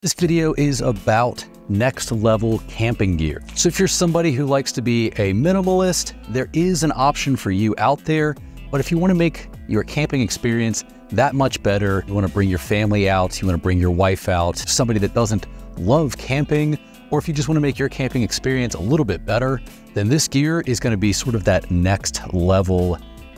This video is about next level camping gear. So if you're somebody who likes to be a minimalist, there is an option for you out there. But if you want to make your camping experience that much better, you want to bring your family out, you want to bring your wife out, somebody that doesn't love camping, or if you just want to make your camping experience a little bit better, then this gear is going to be sort of that next level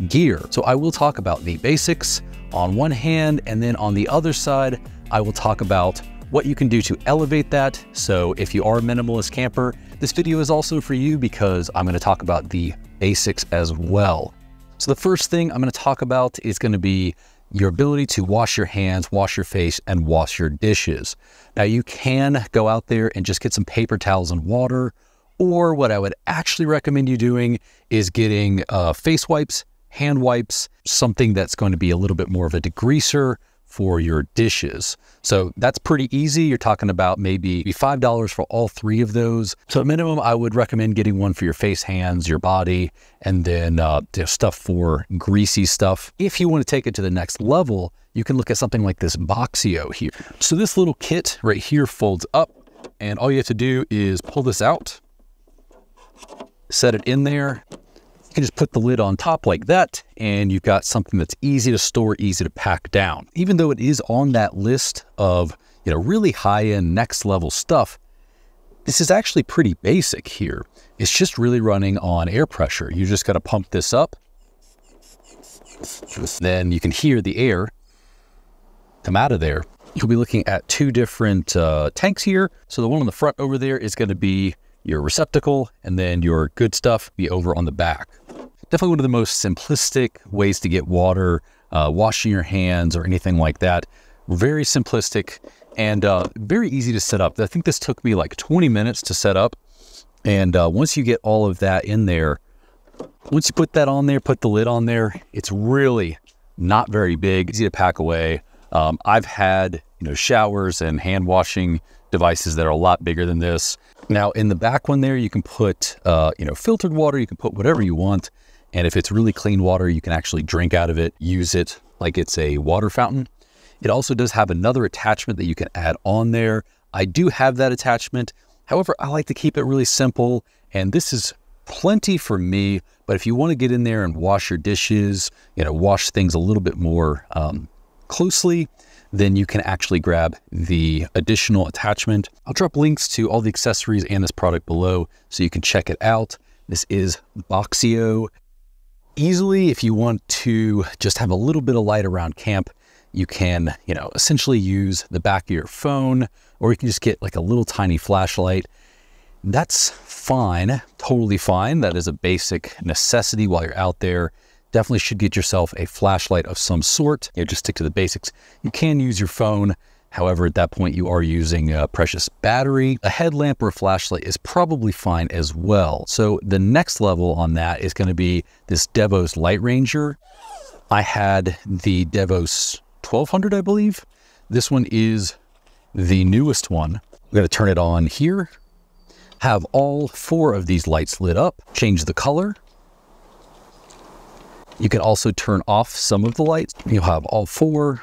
gear. So I will talk about the basics on one hand, and then on the other side, I will talk about what you can do to elevate that. So if you are a minimalist camper, this video is also for you because I'm going to talk about the basics as well. So the first thing I'm going to talk about is going to be your ability to wash your hands, wash your face, and wash your dishes. Now you can go out there and just get some paper towels and water, or what I would actually recommend you doing is getting face wipes, hand wipes, something that's going to be a little bit more of a degreaser for your dishes. So that's pretty easy. You're talking about maybe $5 for all three of those. So at minimum, I would recommend getting one for your face, hands, your body, and then stuff for greasy stuff. If you want to take it to the next level, you can look at something like this Boxio here. So this little kit right here folds up, and all you have to do is pull this out, set it in there. You can just put the lid on top like that, and you've got something that's easy to store, easy to pack down. Even though it is on that list of, really high-end next level stuff, this is actually pretty basic here. It's just really running on air pressure. You just got to pump this up. Then you can hear the air come out of there. You'll be looking at two different tanks here. So the one on the front over there is going to be your receptacle, and then your good stuff be over on the back. Definitely one of the most simplistic ways to get water, washing your hands or anything like that. Very simplistic and very easy to set up. I think this took me like 20 minutes to set up. And once you get all of that in there, once you put that on there, put the lid on there, it's really not very big, easy to pack away. I've had, showers and hand washing devices that are a lot bigger than this. Now in the back one there, you can put, filtered water, you can put whatever you want. And if it's really clean water, you can actually drink out of it, use it like it's a water fountain. It also does have another attachment that you can add on there. I do have that attachment. However, I like to keep it really simple, and this is plenty for me. But if you want to get in there and wash your dishes, wash things a little bit more closely, then you can actually grab the additional attachment. I'll drop links to all the accessories and this product below so you can check it out. This is Boxio. Easily, if you want to just have a little bit of light around camp, you can, essentially use the back of your phone, or you can just get like a little tiny flashlight. That's fine, totally fine. That is a basic necessity while you're out there. Definitely should get yourself a flashlight of some sort. Just stick to the basics. You can use your phone. However, at that point, you are using a precious battery. A headlamp or a flashlight is probably fine as well. So the next level on that is going to be this Devos Light Ranger. I had the Devos 1200, I believe. This one is the newest one. I'm going to turn it on here. Have all four of these lights lit up. Change the color. You can also turn off some of the lights. You'll have all four,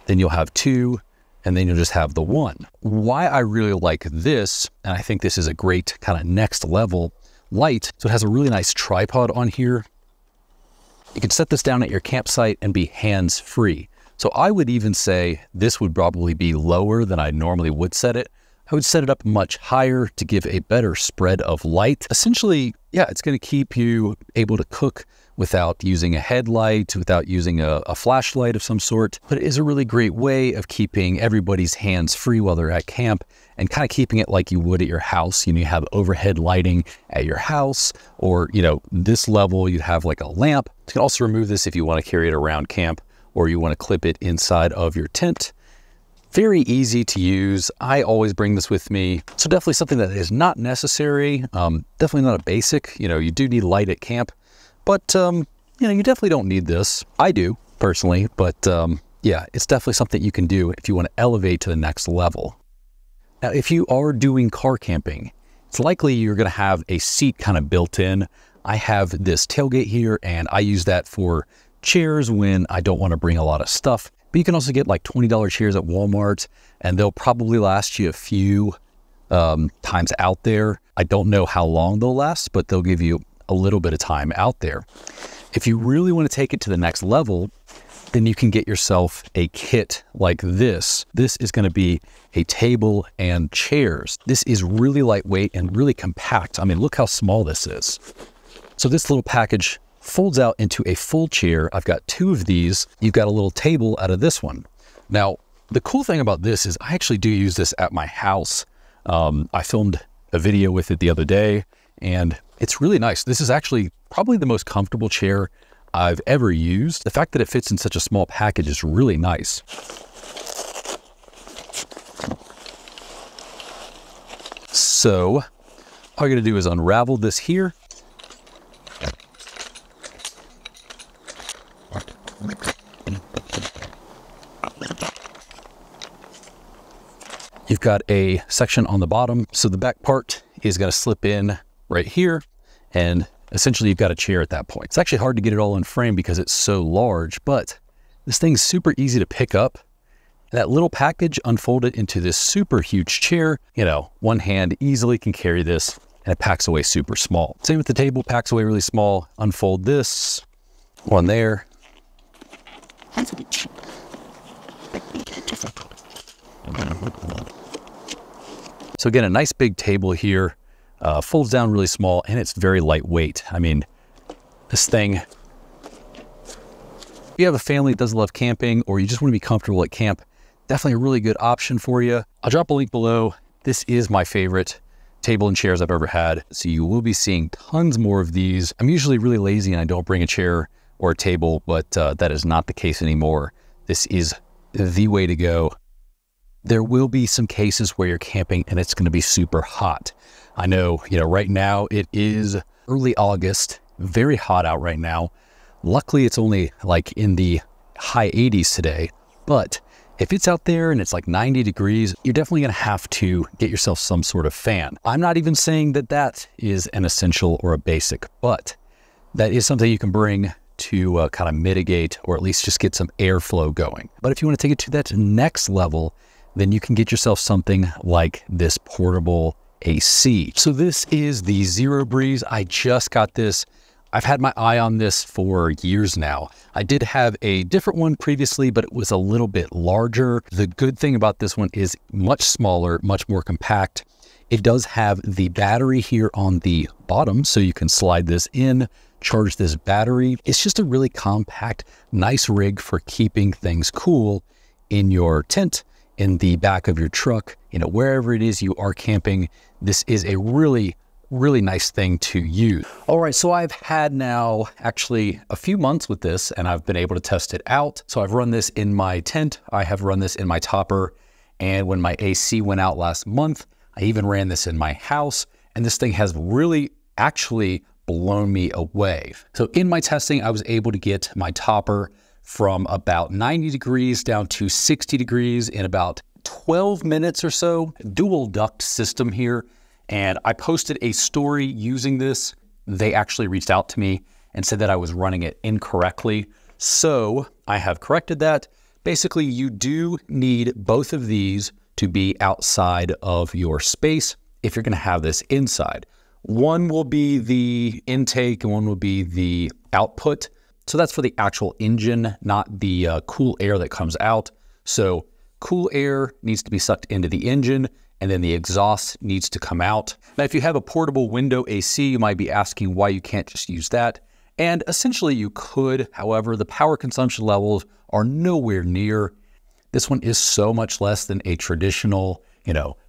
then you'll have two, and then you'll just have the one. Why I really like this, and I think this is a great kind of next level light, so it has a really nice tripod on here. You can set this down at your campsite and be hands-free. So I would even say this would probably be lower than I normally would set it. I would set it up much higher to give a better spread of light. Essentially, yeah, it's going to keep you able to cook without using a headlight, without using a flashlight of some sort. But it is a really great way of keeping everybody's hands free while they're at camp and kind of keeping it like you would at your house. You have overhead lighting at your house, or, this level, you'd have like a lamp. You can also remove this if you want to carry it around camp, or you want to clip it inside of your tent. Very easy to use. I always bring this with me. So definitely something that is not necessary. Definitely not a basic. You do need light at camp. But, you definitely don't need this. I do, personally, but yeah, it's definitely something you can do if you want to elevate to the next level. Now, if you are doing car camping, it's likely you're going to have a seat kind of built in. I have this tailgate here, and I use that for chairs when I don't want to bring a lot of stuff. But you can also get like $20 chairs at Walmart, and they'll probably last you a few times out there. I don't know how long they'll last, but they'll give you a little bit of time out there. If you really want to take it to the next level, then you can get yourself a kit like this. This is going to be a table and chairs. This is really lightweight and really compact. I mean, look how small this is. So this little package folds out into a full chair. I've got 2 of these. You've got a little table out of this one. Now, the cool thing about this is I actually do use this at my house. I filmed a video with it the other day, and it's really nice. This is actually probably the most comfortable chair I've ever used. The fact that it fits in such a small package is really nice. So all you're gonna do is unravel this here. You've got a section on the bottom, so the back part is gonna slip in right here, and essentially you've got a chair at that point. It's actually hard to get it all in frame because it's so large, but this thing's super easy to pick up. That little package unfolded into this super huge chair. You know, one hand easily can carry this, and it packs away super small. Same with the table, packs away really small. Unfold this, one there. So again, a nice big table here, folds down really small, and it's very lightweight. I mean, this thing, if you have a family that doesn't love camping, or you just want to be comfortable at camp, definitely a really good option for you. I'll drop a link below. This is my favorite table and chairs I've ever had. So you will be seeing tons more of these. I'm usually really lazy and I don't bring a chair or a table, but that is not the case anymore. This is the way to go. There will be some cases where you're camping and it's going to be super hot. I know, right now it is early August, very hot out right now. Luckily, it's only like in the high 80s today, but if it's out there and it's like 90 degrees, you're definitely going to have to get yourself some sort of fan. I'm not even saying that that is an essential or a basic, but that is something you can bring to kind of mitigate, or at least just get some airflow going. But if you want to take it to that next level, then you can get yourself something like this portable AC. So this is the Zero Breeze. I just got this. I've had my eye on this for years now. I did have a different one previously, but it was a little bit larger. The good thing about this one is much smaller, much more compact. It does have the battery here on the bottom, so you can slide this in, charge this battery. It's just a really compact, nice rig for keeping things cool in your tent, in the back of your truck, wherever it is you are camping. This is a really nice thing to use. All right, so I've had now actually a few months with this, and I've been able to test it out. So I've run this in my tent, I have run this in my topper, and when my AC went out last month, I even ran this in my house, and this thing has really actually blown me away. So in my testing, I was able to get my topper from about 90 degrees down to 60 degrees in about 12 minutes or so. Dual duct system here. And I posted a story using this. They actually reached out to me and said that I was running it incorrectly. So I have corrected that. Basically, you do need both of these to be outside of your space if you're going to have this inside. One will be the intake and one will be the output. So that's for the actual engine, not the cool air that comes out. So cool air needs to be sucked into the engine, and then the exhaust needs to come out. Now, if you have a portable window AC, you might be asking why you can't just use that. And essentially you could, however, the power consumption levels are nowhere near. This one is so much less than a traditional,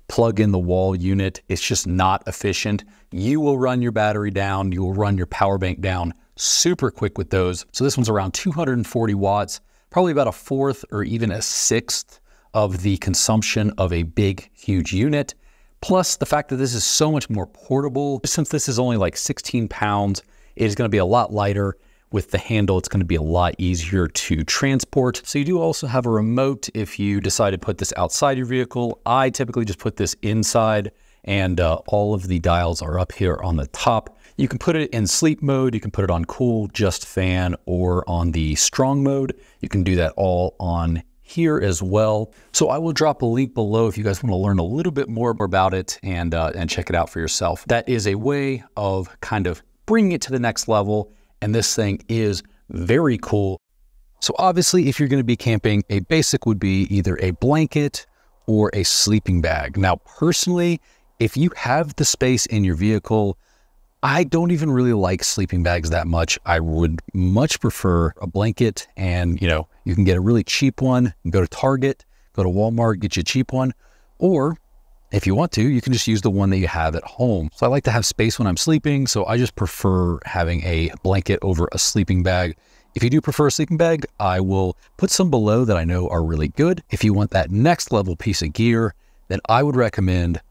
plug in the wall unit. It's just not efficient. You will run your battery down, you will run your power bank down super quick with those. So this one's around 240 watts, probably about a fourth or even a sixth of the consumption of a big, huge unit. Plus the fact that this is so much more portable. Since this is only like 16 pounds, it is going to be a lot lighter. With the handle, it's going to be a lot easier to transport. So you do also have a remote if you decide to put this outside your vehicle. I typically just put this inside, and all of the dials are up here on the top. You can put it in sleep mode, you can put it on cool, just fan, or on the strong mode. You can do that all on here as well. So I will drop a link below if you guys want to learn a little bit more about it and check it out for yourself. That is a way of kind of bringing it to the next level. And this thing is very cool. So obviously, if you're going to be camping, a basic would be either a blanket or a sleeping bag. Now, personally, if you have the space in your vehicle, I don't even really like sleeping bags that much. I would much prefer a blanket, and you can get a really cheap one. Go to Target, go to Walmart, get you a cheap one. Or if you want to, you can just use the one that you have at home. So I like to have space when I'm sleeping, so I just prefer having a blanket over a sleeping bag. If you do prefer a sleeping bag, I will put some below that I know are really good. If you want that next level piece of gear, then I would recommend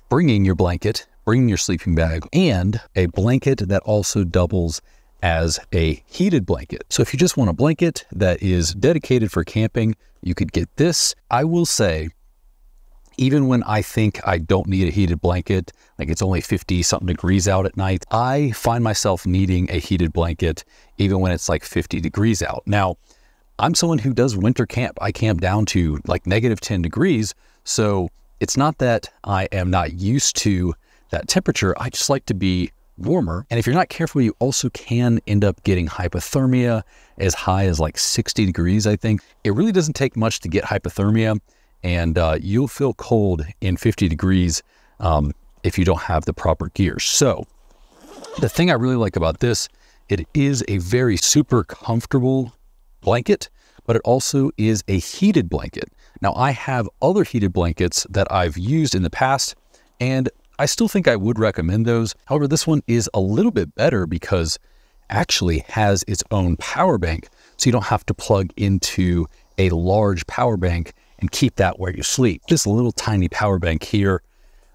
bringing your blanket, bringing your sleeping bag, and a blanket that also doubles as a heated blanket. So if you just want a blanket that is dedicated for camping, you could get this. I will say, even when I think I don't need a heated blanket, like it's only 50 something degrees out at night, I find myself needing a heated blanket even when it's like 50 degrees out. Now, I'm someone who does winter camp. I camp down to like -10 degrees. So it's not that I am not used to that temperature. I just like to be warmer. And if you're not careful, you also can end up getting hypothermia as high as like 60 degrees, I think. It really doesn't take much to get hypothermia, and you'll feel cold in 50 degrees if you don't have the proper gear. So the thing I really like about this, it is a very super comfortable blanket, but it also is a heated blanket. Now, I have other heated blankets that I've used in the past, and I still think I would recommend those. However, this one is a little bit better because it actually has its own power bank. So you don't have to plug into a large power bank and keep that where you sleep. This little tiny power bank here,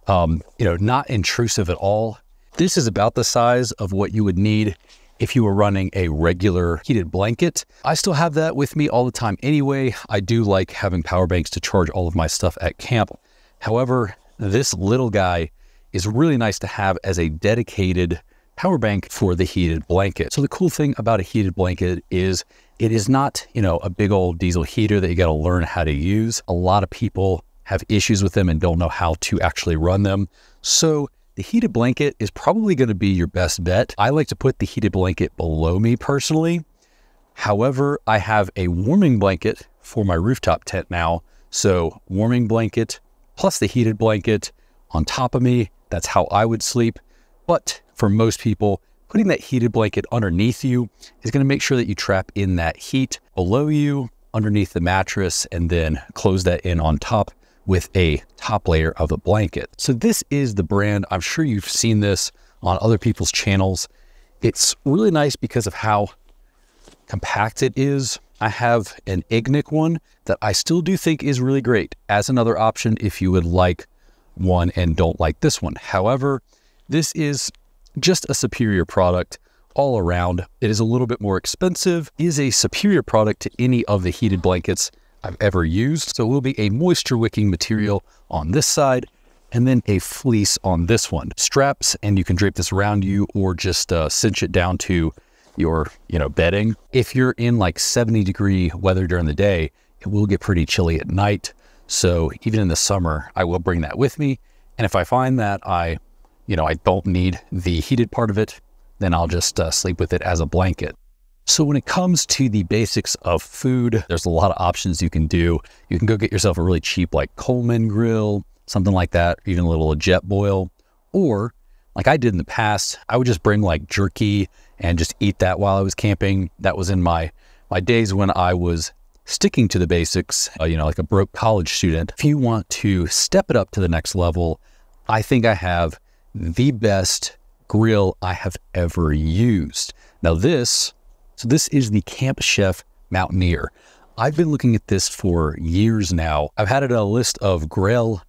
not intrusive at all. This is about the size of what you would need if you were running a regular heated blanket. I still have that with me all the time anyway. I do like having power banks to charge all of my stuff at camp. However, this little guy is really nice to have as a dedicated power bank for the heated blanket. So the cool thing about a heated blanket is it is not, a big old diesel heater that you got to learn how to use. A lot of people have issues with them and don't know how to actually run them. So the heated blanket is probably going to be your best bet. I like to put the heated blanket below me personally. However, I have a warming blanket for my rooftop tent now. So warming blanket plus the heated blanket on top of me. That's how I would sleep. But for most people, putting that heated blanket underneath you is going to make sure that you trap in that heat below you, underneath the mattress, and then close that in on top with a top layer of a blanket. So this is the brand. I'm sure you've seen this on other people's channels. It's really nice because of how compact it is. I have an Ignik one that I still do think is really great as another option if you would like one and don't like this one. However, this is just a superior product all around. It is a little bit more expensive, is a superior product to any of the heated blankets I've ever used. So it will be a moisture wicking material on this side and then a fleece on this one. Straps, and you can drape this around you or just cinch it down to your bedding. If you're in like 70-degree weather during the day, it will get pretty chilly at night. So even in the summer, I will bring that with me. And if I find that I don't need the heated part of it, then I'll just sleep with it as a blanket. So when it comes to the basics of food, there's a lot of options you can do. You can go get yourself a really cheap like Coleman grill, something like that, or even a little Jetboil. Or like I did in the past, I would just bring like jerky and just eat that while I was camping. That was in my days when I was sticking to the basics, like a broke college student. If you want to step it up to the next level, I think I have the best grill I have ever used. Now this is the Camp Chef Mountaineer. I've been looking at this for years now. I've had it on a list of grills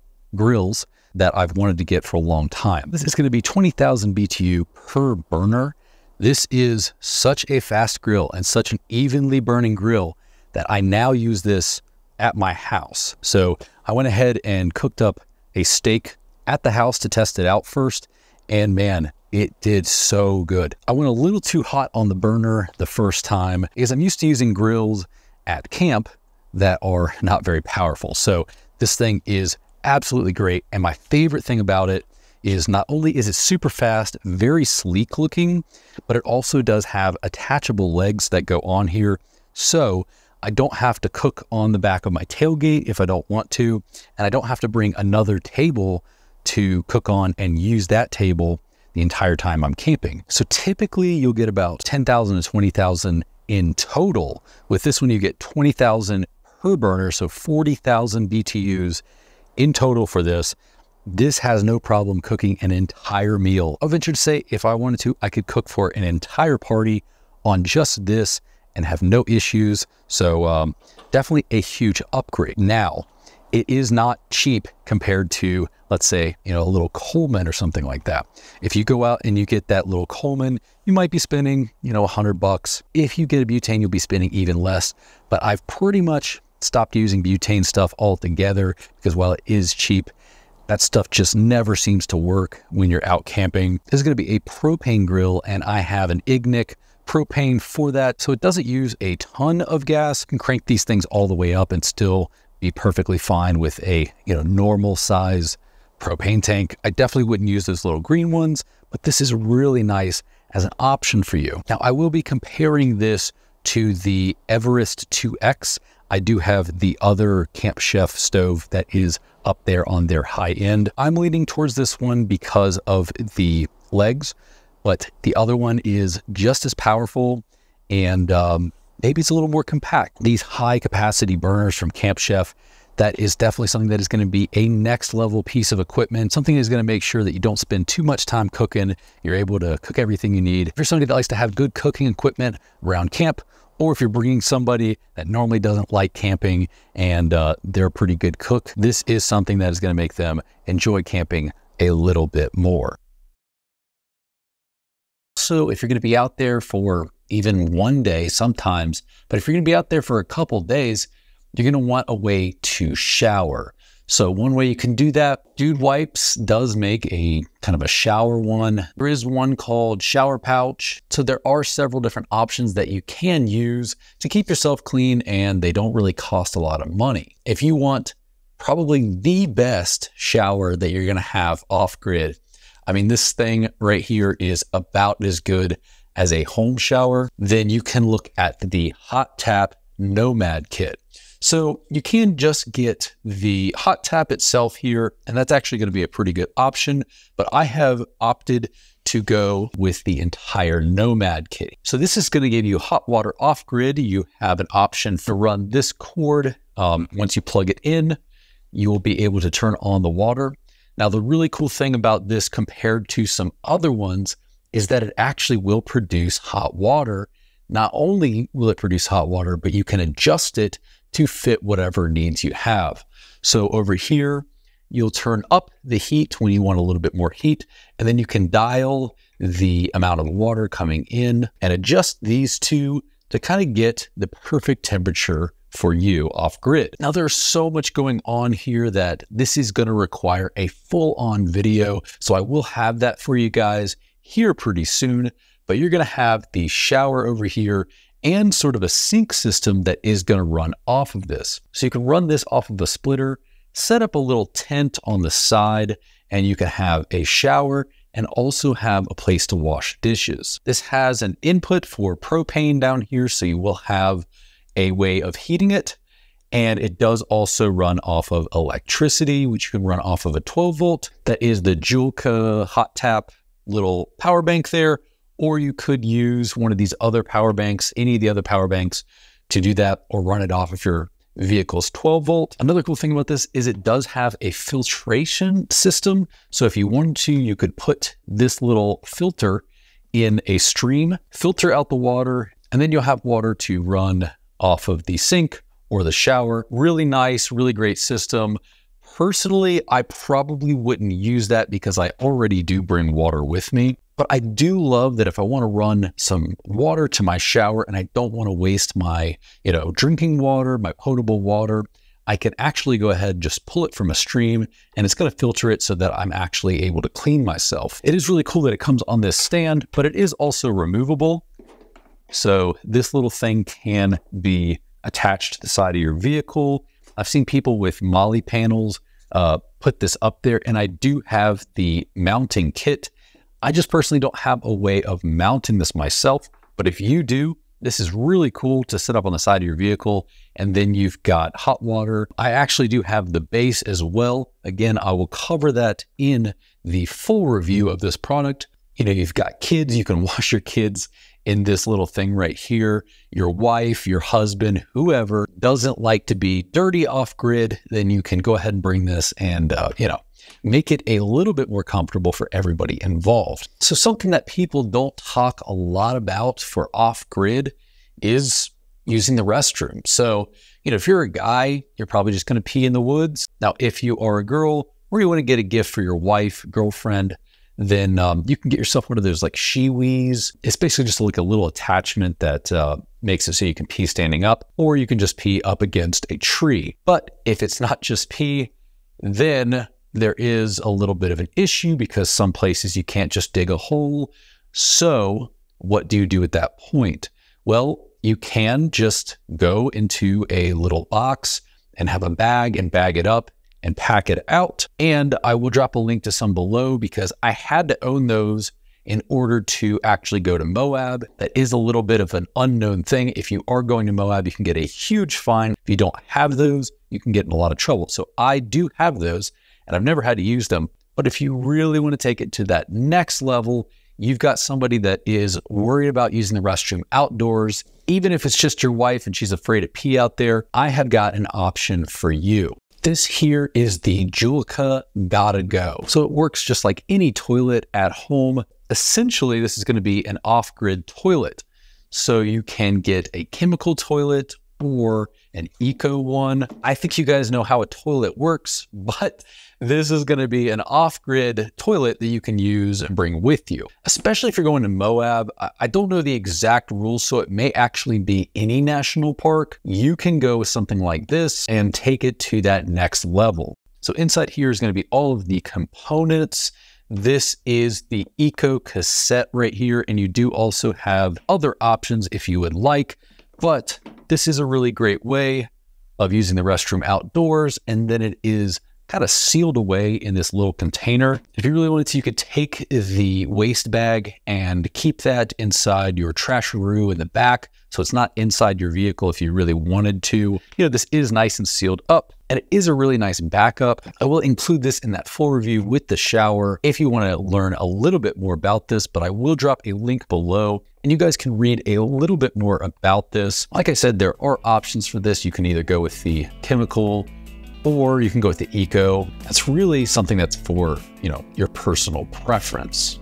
that I've wanted to get for a long time. This is going to be 20,000 BTU per burner. This is such a fast grill and such an evenly burning grill that I now use this at my house. So I went ahead and cooked up a steak at the house to test it out first. And man, it did so good. I went a little too hot on the burner the first time because I'm used to using grills at camp that are not very powerful. So this thing is absolutely great. And my favorite thing about it is not only is it super fast, very sleek looking, but it also does have attachable legs that go on here. So I don't have to cook on the back of my tailgate if I don't want to, and I don't have to bring another table to cook on and use that table the entire time I'm camping. So typically you'll get about 10,000 to 20,000 in total. With this one, you get 20,000 per burner, so 40,000 BTUs in total for this. This has no problem cooking an entire meal. I'll venture to say if I wanted to, I could cook for an entire party on just this and have no issues. So definitely a huge upgrade. Now, it is not cheap compared to, let's say, you know, a little Coleman or something like that. If you go out and you get that little Coleman, you might be spending, you know, $100. If you get a butane, you'll be spending even less. But I've pretty much stopped using butane stuff altogether because while it is cheap, that stuff just never seems to work when you're out camping. This is going to be a propane grill, and I have an Ignik propane for that. So it doesn't use a ton of gas. You can crank these things all the way up and still be perfectly fine with a, you know, normal size propane tank. I definitely wouldn't use those little green ones, but this is really nice as an option for you. Now, I will be comparing this to the Everest 2X. I do have the other Camp Chef stove that is up there on their high end. I'm leaning towards this one because of the legs, but the other one is just as powerful and maybe it's a little more compact. These high capacity burners from Camp Chef, that is definitely something that is going to be a next level piece of equipment, something that is going to make sure that you don't spend too much time cooking. You're able to cook everything you need. If you're somebody that likes to have good cooking equipment around camp, or if you're bringing somebody that normally doesn't like camping and they're a pretty good cook, this is something that is going to make them enjoy camping a little bit more. So if you're going to be out there for even one day sometimes, but if you're going to be out there for a couple days, you're going to want a way to shower. So one way you can do that, Dude Wipes does make a kind of a shower one. There is one called Shower Pouch. So there are several different options that you can use to keep yourself clean, and they don't really cost a lot of money. If you want probably the best shower that you're going to have off grid, I mean, this thing right here is about as good as a home shower, then you can look at the Hot Tap Nomad Kit. So you can just get the hot tap itself here, and that's actually going to be a pretty good option, but I have opted to go with the entire Nomad kit. So this is going to give you hot water off grid. You have an option to run this cord. Once you plug it in, you will be able to turn on the water. Now, the really cool thing about this compared to some other ones is that it actually will produce hot water. Not only will it produce hot water, but you can adjust it to fit whatever needs you have. So over here, you'll turn up the heat when you want a little bit more heat, and then you can dial the amount of water coming in and adjust these two to kind of get the perfect temperature for you off grid. Now, there's so much going on here that this is going to require a full-on video. So I will have that for you guys here pretty soon, but you're going to have the shower over here and sort of a sink system that is going to run off of this. So you can run this off of a splitter, set up a little tent on the side, and you can have a shower and also have a place to wash dishes. This has an input for propane down here, so you will have a way of heating it. And it does also run off of electricity, which you can run off of a 12 volt. That is the Joulka Hot Tap little power bank there. Or you could use one of these other power banks, any of the other power banks to do that, or run it off of your vehicle's 12 volt. Another cool thing about this is it does have a filtration system. So if you wanted to, you could put this little filter in a stream, filter out the water, and then you'll have water to run off of the sink or the shower. Really nice, really great system. Personally, I probably wouldn't use that because I already do bring water with me. But I do love that if I want to run some water to my shower and I don't want to waste my, drinking water, my potable water, I can actually go ahead and just pull it from a stream and it's going to filter it so that I'm actually able to clean myself. It is really cool that it comes on this stand, but it is also removable. So this little thing can be attached to the side of your vehicle. I've seen people with Molly panels put this up there, and I do have the mounting kit. I just personally don't have a way of mounting this myself, but if you do, this is really cool to set up on the side of your vehicle. And then you've got hot water. I actually do have the base as well. Again, I will cover that in the full review of this product. You know, you've got kids, you can wash your kids in this little thing right here. Your wife, your husband, whoever doesn't like to be dirty off grid, then you can go ahead and bring this and, you know, make it a little bit more comfortable for everybody involved. So something that people don't talk a lot about for off grid is using the restroom. So, you know, if you're a guy, you're probably just going to pee in the woods. Now, if you are a girl or you want to get a gift for your wife, girlfriend, then you can get yourself one of those like SheWees. It's basically just like a little attachment that makes it so you can pee standing up, or you can just pee up against a tree. But if it's not just pee, then there is a little bit of an issue because some places you can't just dig a hole. So what do you do at that point? Well, you can just go into a little box and have a bag and bag it up and pack it out. And I will drop a link to some below because I had to own those in order to actually go to Moab. That is a little bit of an unknown thing. If you are going to Moab, you can get a huge fine. If you don't have those, you can get in a lot of trouble. So I do have those and I've never had to use them. But if you really want to take it to that next level, you've got somebody that is worried about using the restroom outdoors, even if it's just your wife and she's afraid to pee out there, I have got an option for you. This here is the Juleca Gotta Go. So it works just like any toilet at home. Essentially, this is going to be an off-grid toilet. So you can get a chemical toilet or an eco one. I think you guys know how a toilet works, but this is going to be an off-grid toilet that you can use and bring with you. Especially if you're going to Moab. I don't know the exact rules, so it may actually be any national park. You can go with something like this and take it to that next level. So inside here is going to be all of the components. This is the Eco cassette right here, and you do also have other options if you would like, but this is a really great way of using the restroom outdoors, and then it is kind of sealed away in this little container. If you really wanted to, you could take the waste bag and keep that inside your trasharoo in the back, so it's not inside your vehicle if you really wanted to. You know, this is nice and sealed up, and it is a really nice backup. I will include this in that full review with the shower if you want to learn a little bit more about this, but I will drop a link below and you guys can read a little bit more about this. Like I said, there are options for this. You can either go with the chemical or you can go with the eco. That's really something that's for, you know, your personal preference.